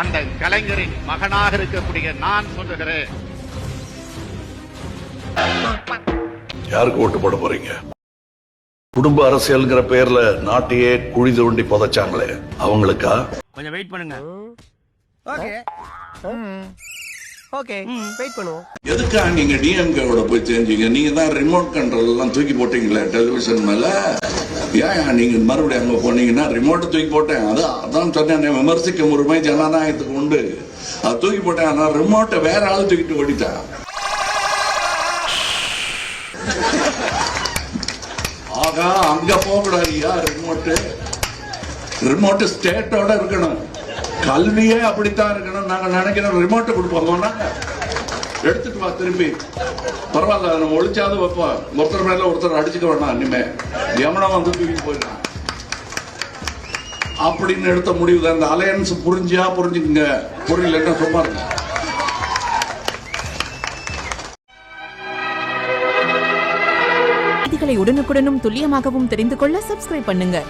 அந்த கலைஞரின் மகனாக இருக்கக்கூடிய நான் சொல்லுகிறேன். யாருக்கு ஓட்டு போட போறீங்க? குடும்ப அரசியல்ங்கிற பேர்ல நாட்டையே குழி தோண்டி புதைச்சாங்களே அவங்களுக்கா? கொஞ்சம் வெயிட் பண்ணுங்க. ஓகே வெயிட் பண்ணுவோம். எதுக்கா நீங்க டிஎம்கேவோட போய் சேர்ந்தீங்க? நீங்க தான் ரிமோட் கண்ட்ரோல் எல்லாம் தூக்கி போட்டீங்களே டெலிவிஷன் மேல. ஏன் நீங்க மறுபடியும் அங்க போனீங்கன்னா ரிமோட் தூக்கி போட்டேன். அதான் சொன்னேன், விமர்சிக்க உரிமை ஜனநாயகத்துக்கு உண்டு. அது தூக்கி போட்டேன். ஆனா ரிமோட்டை வேற ஆள் தூக்கிட்டு ஓடிட்டான். ஆகா அங்க போக கூடாது. ரிமோட் ஸ்டேட்டோட இருக்கணும். கல்வியே அப்படித்தான் இருக்கணும். நாங்க நினைக்கிறோம் ரிமோட்டை கொடுப்போம், எடுத்துட்டு வா திரும்பி. பரவாயில்ல, நம்ம ஒழிச்சாது வைப்போம். ஒருத்தர் மேல ஒருத்தர் அடிச்சுக்க வேண்டாம். இனிமே யமுனா வந்து தூக்கி போயிடலாம் அப்படின்னு எடுத்த முடிவு தான். இந்த அலையன்ஸ் புரிஞ்சுக்குங்க, புரியலன்னா சும்மா இருங்க. செய்திகளை உடனுக்குடனும் துல்லியமாகவும் தெரிந்து கொள்ள சப்ஸ்கிரைப் பண்ணுங்க.